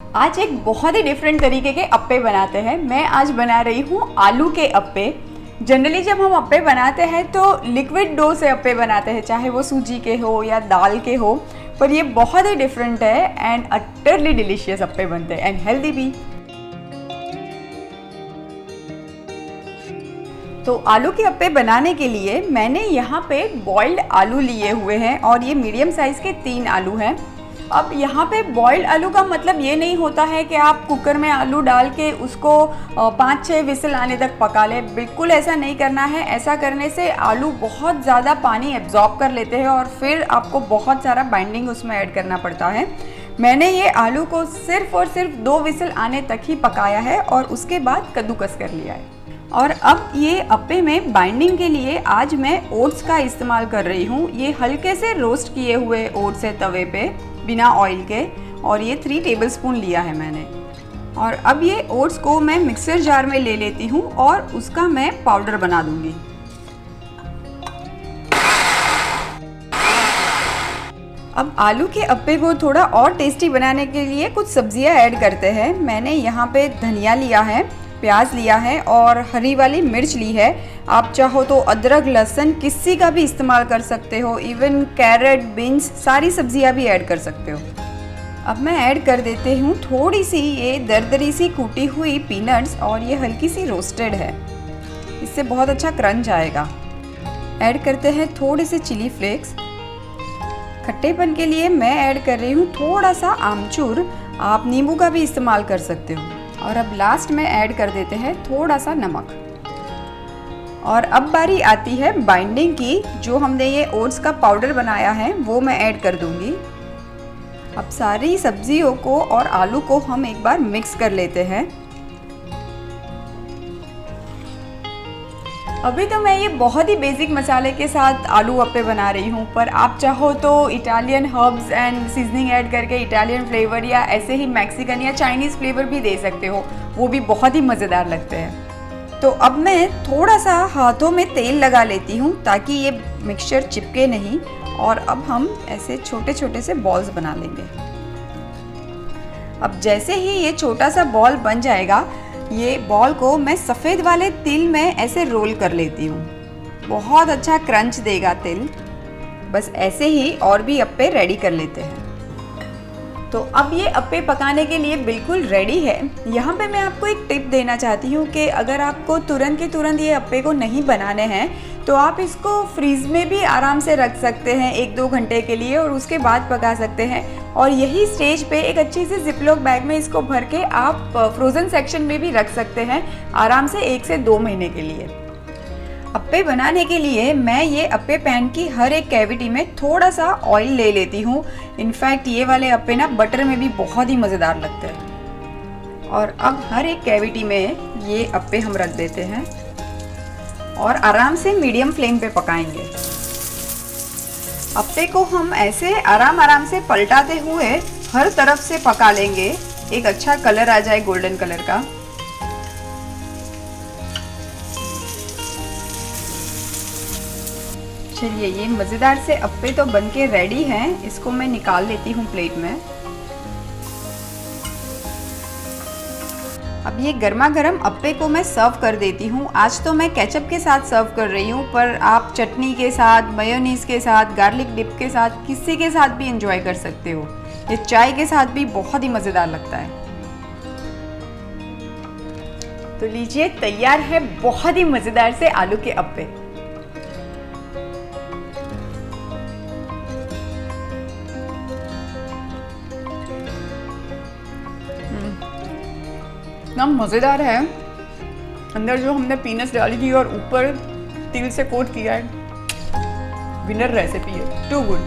आज एक बहुत ही डिफरेंट तरीके के अप्पे बनाते हैं। मैं आज बना रही हूँ आलू के अप्पे। जनरली जब हम अप्पे बनाते हैं तो लिक्विड डो से अप्पे बनाते हैं, चाहे वो सूजी के हो या दाल के हो, पर ये बहुत ही डिफरेंट है एंड अटरली डिलीशियस अप्पे बनते हैं एंड हेल्दी भी। तो आलू के अप्पे बनाने के लिए मैंने यहाँ पे बॉइल्ड आलू लिए हुए हैं और ये मीडियम साइज़ के 3 आलू हैं। अब यहाँ पे बॉइल्ड आलू का मतलब ये नहीं होता है कि आप कुकर में आलू डाल के उसको 5-6 विसल आने तक पका लें। बिल्कुल ऐसा नहीं करना है। ऐसा करने से आलू बहुत ज़्यादा पानी एब्जॉर्ब कर लेते हैं और फिर आपको बहुत सारा बाइंडिंग उसमें ऐड करना पड़ता है। मैंने ये आलू को सिर्फ और सिर्फ 2 विसल आने तक ही पकाया है और उसके बाद कद्दूकस कर लिया है। और अब ये अप्पे में बाइंडिंग के लिए आज मैं ओट्स का इस्तेमाल कर रही हूँ। ये हल्के से रोस्ट किए हुए ओट्स है तवे पे बिना ऑयल के, और ये 3 टेबलस्पून लिया है मैंने। और अब ये ओट्स को मैं मिक्सर जार में ले लेती हूँ और उसका मैं पाउडर बना दूंगी। अब आलू के अप्पे को थोड़ा और टेस्टी बनाने के लिए कुछ सब्जियां ऐड करते हैं। मैंने यहाँ पे धनिया लिया है, प्याज लिया है और हरी वाली मिर्च ली है। आप चाहो तो अदरक, लहसुन किसी का भी इस्तेमाल कर सकते हो, इवन कैरेट, बीन्स, सारी सब्जियां भी ऐड कर सकते हो। अब मैं ऐड कर देती हूँ थोड़ी सी ये दरदरी सी कूटी हुई पीनट्स, और ये हल्की सी रोस्टेड है, इससे बहुत अच्छा क्रंच आएगा। ऐड करते हैं थोड़े से चिली फ्लेक्स। खट्टेपन के लिए मैं ऐड कर रही हूँ थोड़ा सा आमचूर, आप नींबू का भी इस्तेमाल कर सकते हो। और अब लास्ट में ऐड कर देते हैं थोड़ा सा नमक। और अब बारी आती है बाइंडिंग की। जो हमने ये ओट्स का पाउडर बनाया है वो मैं ऐड कर दूंगी। अब सारी सब्जियों को और आलू को हम एक बार मिक्स कर लेते हैं। अभी तो मैं ये बहुत ही बेसिक मसाले के साथ आलू अप्पे बना रही हूँ, पर आप चाहो तो Italian herbs and seasoning add करके इटालियन फ्लेवर या ऐसे ही मैक्सिकन या चाइनीज़ फ्लेवर भी दे सकते हो, वो भी बहुत ही मज़ेदार लगते हैं। तो अब मैं थोड़ा सा हाथों में तेल लगा लेती हूँ ताकि ये मिक्सचर चिपके नहीं, और अब हम ऐसे छोटे छोटे से बॉल्स बना लेंगे। अब जैसे ही ये छोटा सा बॉल बन जाएगा, ये बॉल को मैं सफ़ेद वाले तिल में ऐसे रोल कर लेती हूँ। बहुत अच्छा क्रंच देगा तिल। बस ऐसे ही और भी अप्पे रेडी कर लेते हैं। तो अब ये अप्पे पकाने के लिए बिल्कुल रेडी है। यहाँ पे मैं आपको एक टिप देना चाहती हूँ कि अगर आपको तुरंत के तुरंत ये अप्पे को नहीं बनाने हैं तो आप इसको फ्रीज में भी आराम से रख सकते हैं 1-2 घंटे के लिए, और उसके बाद पका सकते हैं। और यही स्टेज पे एक अच्छी सी जिपलॉक बैग में इसको भर के आप फ्रोज़न सेक्शन में भी रख सकते हैं आराम से 1 से 2 महीने के लिए। अप्पे बनाने के लिए मैं ये अप्पे पैन की हर एक कैविटी में थोड़ा सा ऑयल ले लेती हूँ। इनफैक्ट ये वाले अप्पे ना बटर में भी बहुत ही मज़ेदार लगते हैं। और अब हर एक कैविटी में ये अप्पे हम रख देते हैं और आराम से मीडियम फ्लेम पे पकाएंगे। अप्पे को हम ऐसे आराम से पलटाते हुए हर तरफ से पका लेंगे, एक अच्छा कलर आ जाए गोल्डन कलर का। चलिए, ये मज़ेदार से अप्पे तो बनके रेडी हैं। इसको मैं निकाल लेती हूँ प्लेट में। अब ये गर्मा गर्म अप्पे को मैं सर्व कर देती हूँ। आज तो मैं केचप के साथ सर्व कर रही हूँ, पर आप चटनी के साथ, मेयोनीज के साथ, गार्लिक डिप के साथ, किसी के साथ भी एंजॉय कर सकते हो। ये चाय के साथ भी बहुत ही मज़ेदार लगता है। तो लीजिए, तैयार है बहुत ही मज़ेदार से आलू के अप्पे। इतना मज़ेदार है। अंदर जो हमने पीनट्स डाली थी और ऊपर तिल से कोट किया है, विनर रेसिपी है, टू गुड।